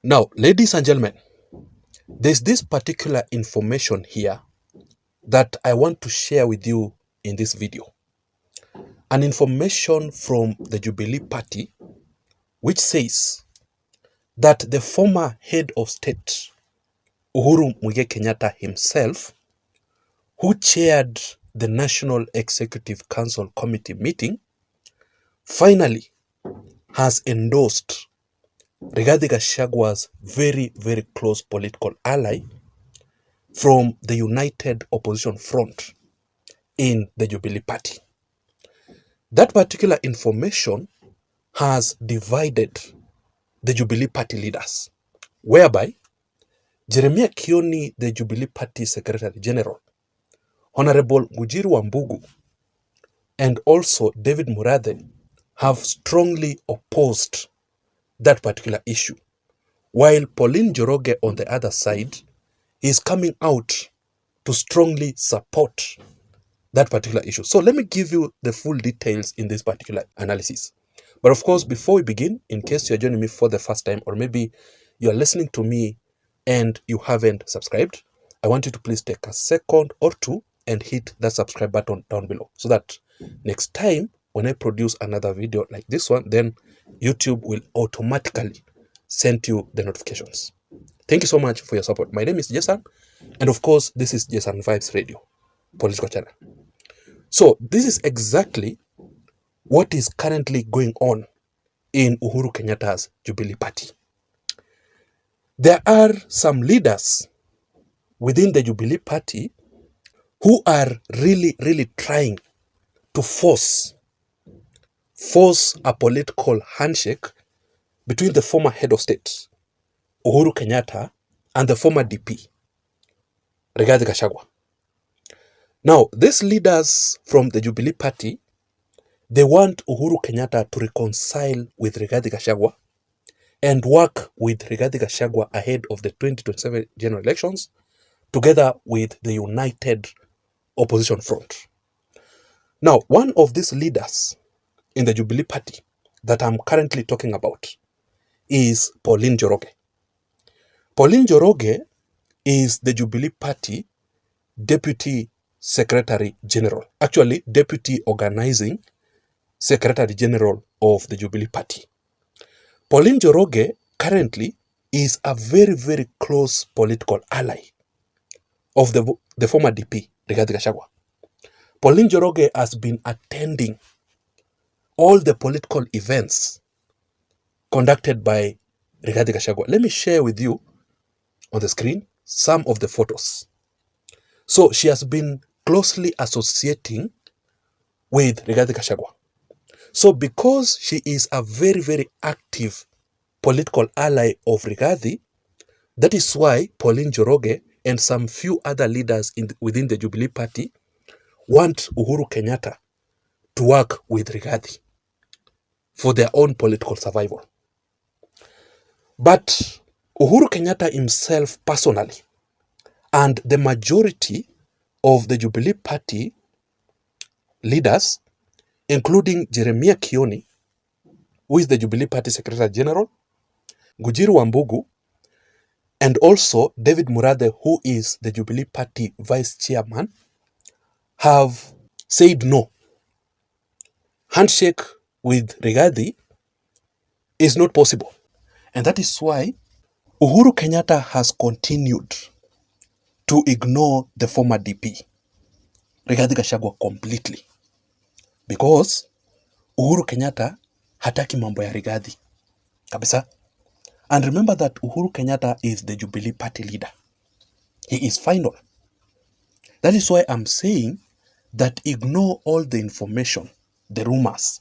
Now, ladies and gentlemen, there's this particular information here that I want to share with you in this video. An information from the Jubilee Party which says that the former head of state, Uhuru Muigai Kenyatta himself, who chaired the National Executive Council Committee meeting, finally has endorsed Rigathi Gachagwa's very, very close political ally from the United Opposition Front in the Jubilee Party. That particular information has divided the Jubilee Party leaders, whereby Jeremiah Kioni, the Jubilee Party Secretary General, Honorable Ngugiru wa Mbugũ, and also David Murathe have strongly opposed that particular issue, while Pauline Njoroge on the other side is coming out to strongly support that particular issue. So let me give you the full details in this particular analysis. But of course, before we begin, in case you're joining me for the first time, or maybe you're listening to me and you haven't subscribed, I want you to please take a second or two and hit that subscribe button down below, so that next time when I produce another video like this one, then YouTube will automatically send you the notifications. Thank you so much for your support. My name is Jason, and of course, this is Jason Vibes Radio, political channel. So this is exactly what is currently going on in Uhuru Kenyatta's Jubilee Party. There are some leaders within the Jubilee Party who are really trying to force a political handshake between the former head of state, Uhuru Kenyatta, and the former DP, Rigathi Gachagua. Now, these leaders from the Jubilee Party, they want Uhuru Kenyatta to reconcile with Rigathi Gachagua and work with Rigathi Gachagua ahead of the 2027 general elections, together with the United Opposition Front. Now, one of these leaders in the Jubilee Party that I'm currently talking about is Pauline Njoroge. Pauline Njoroge is the Jubilee Party Deputy Secretary General, actually Deputy Organizing Secretary General of the Jubilee Party. Pauline Njoroge currently is a very close political ally of the former DP, Rigathi Gachagua. Pauline Njoroge has been attending all the political events conducted by Rigathi Gachagua. Let me share with you on the screen some of the photos. So she has been closely associating with Rigathi Gachagua. So because she is a very active political ally of Rigathi, that is why Pauline Njoroge and some few other leaders within the Jubilee Party want Uhuru Kenyatta to work with Rigathi for their own political survival. But Uhuru Kenyatta himself personally, and the majority of the Jubilee Party leaders, including Jeremiah Kioni, who is the Jubilee Party Secretary General, Ngugiru wa Mbugũ, and also David Murathe, who is the Jubilee Party Vice Chairman, have said no. Handshake with Rigathi is not possible. And that is why Uhuru Kenyatta has continued to ignore the former DP, Rigathi Gachagua, completely. Because Uhuru Kenyatta hataki mambo ya Rigathi kabisa. And remember that Uhuru Kenyatta is the Jubilee Party leader. He is final. That is why I'm saying that ignore all the information, the rumors,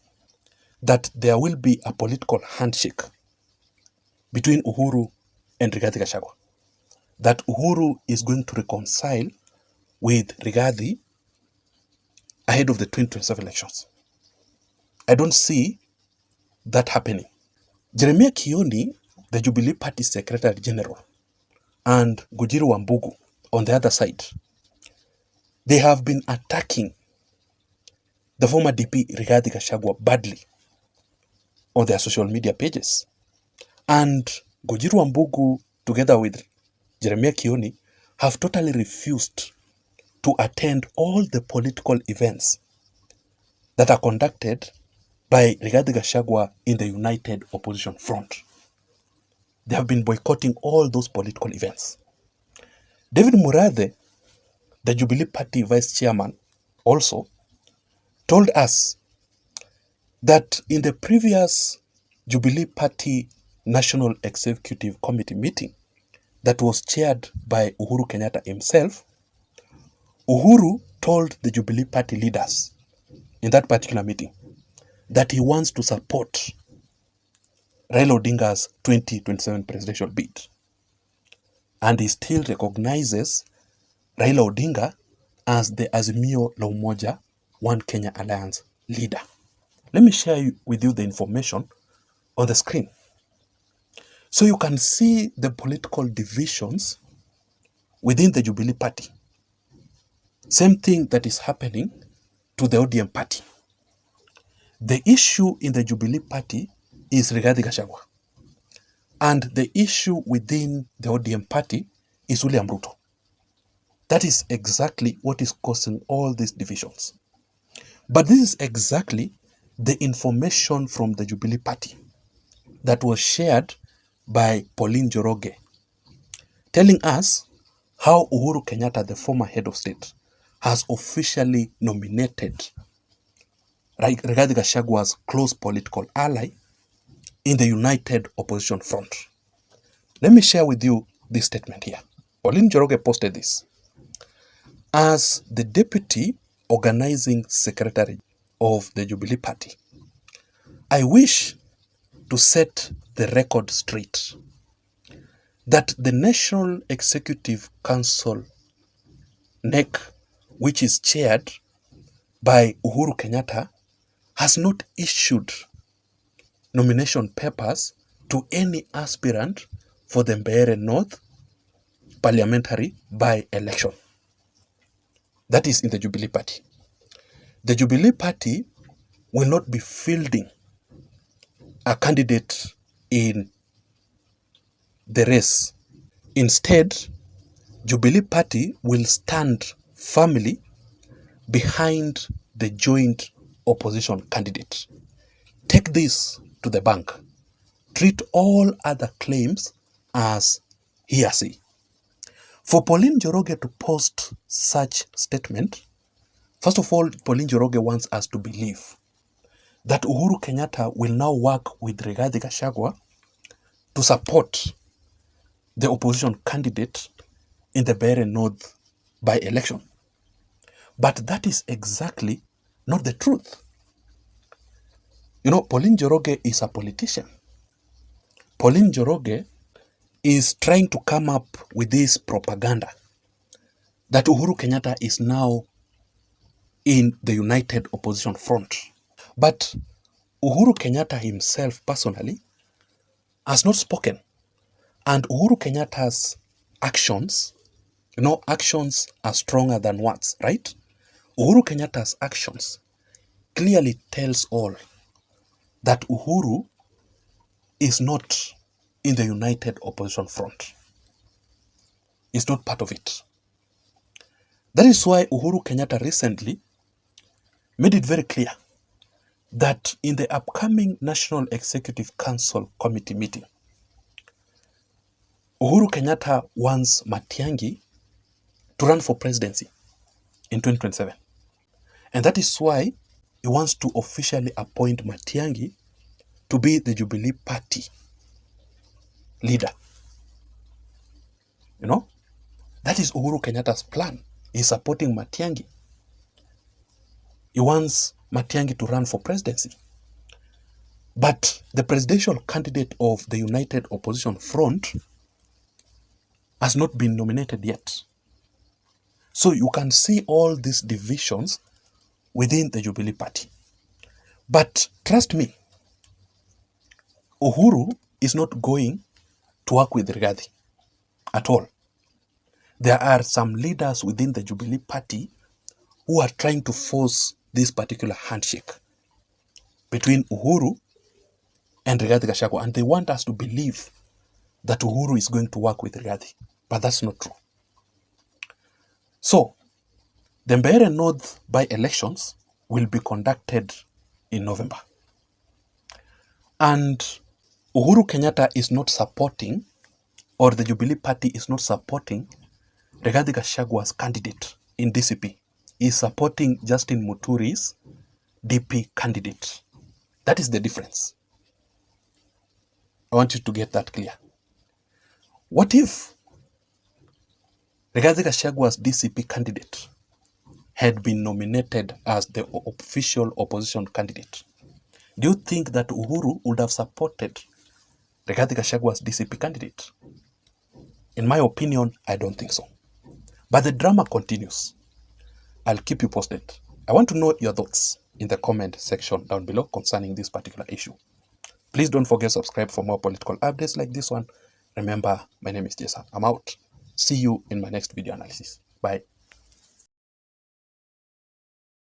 that there will be a political handshake between Uhuru and Rigathi Gachagua. That Uhuru is going to reconcile with Rigathi ahead of the 2027 elections. I don't see that happening. Jeremiah Kioni, the Jubilee Party Secretary General, and Ngugiru wa Mbugũ on the other side, they have been attacking the former DP Rigathi Gachagua badly on their social media pages. And Gojiru Wambugu, together with Jeremiah Kioni, have totally refused to attend all the political events that are conducted by Rigathi Gachagua in the United Opposition Front. They have been boycotting all those political events. David Murathe, the Jubilee Party Vice Chairman, also told us that in the previous Jubilee Party National Executive Committee meeting that was chaired by Uhuru Kenyatta himself, Uhuru told the Jubilee Party leaders in that particular meeting that he wants to support Raila Odinga's 2027 presidential bid. And he still recognizes Raila Odinga as the Azimio la Umoja One Kenya Alliance leader. Let me share with you the information on the screen, so you can see the political divisions within the Jubilee Party. Same thing that is happening to the ODM Party. The issue in the Jubilee Party is Rigathi Gachagua. And the issue within the ODM Party is William Ruto. That is exactly what is causing all these divisions. But this is exactly the information from the Jubilee Party that was shared by Pauline Njoroge, telling us how Uhuru Kenyatta, the former head of state, has officially nominated Rigathi Gachagua's close political ally in the United Opposition Front. Let me share with you this statement here. Pauline Njoroge posted this. As the Deputy Organizing Secretary of the Jubilee Party, I wish to set the record straight that the National Executive Council, NEC, which is chaired by Uhuru Kenyatta, has not issued nomination papers to any aspirant for the Mbeere North parliamentary by-election. That is in the Jubilee Party. The Jubilee Party will not be fielding a candidate in the race. Instead, Jubilee Party will stand firmly behind the joint opposition candidate. Take this to the bank. Treat all other claims as hearsay. For Pauline Njoroge to post such statement, first of all, Pauline Njoroge wants us to believe that Uhuru Kenyatta will now work with Rigathi Gachagua to support the opposition candidate in the Mbeere North by-election. But that is exactly not the truth. You know, Pauline Njoroge is a politician. Pauline Njoroge is trying to come up with this propaganda that Uhuru Kenyatta is now in the United Opposition Front. But Uhuru Kenyatta himself personally has not spoken. And Uhuru Kenyatta's actions, you know, actions are stronger than words, right? Uhuru Kenyatta's actions clearly tells all that Uhuru is not in the United Opposition Front. Is not part of it. That is why Uhuru Kenyatta recently made it very clear that in the upcoming National Executive Council Committee meeting, Uhuru Kenyatta wants Matiang'i to run for presidency in 2027. And that is why he wants to officially appoint Matiang'i to be the Jubilee Party leader. You know, that is Uhuru Kenyatta's plan. He's supporting Matiang'i. He wants Matiang'i to run for presidency. But the presidential candidate of the United Opposition Front has not been nominated yet. So you can see all these divisions within the Jubilee Party. But trust me, Uhuru is not going to work with Rigathi at all. There are some leaders within the Jubilee Party who are trying to force this particular handshake between Uhuru and Rigathi Gachagua, and they want us to believe that Uhuru is going to work with Rigathi, but that's not true. So, the Mbeere North by-elections will be conducted in November. And Uhuru Kenyatta is not supporting, or the Jubilee Party is not supporting Rigathi Gachagwa's candidate in DCP. He is supporting Justin Muturi's DP candidate. That is the difference. I want you to get that clear. What if Rigathi Gachagwa's DCP candidate had been nominated as the official opposition candidate? Do you think that Uhuru would have supported Rigathi Gachagwa's DCP candidate? In my opinion, I don't think so. But the drama continues. I'll keep you posted. I want to know your thoughts in the comment section down below concerning this particular issue. Please don't forget to subscribe for more political updates like this one. Remember, my name is Jason. I'm out. See you in my next video analysis. Bye.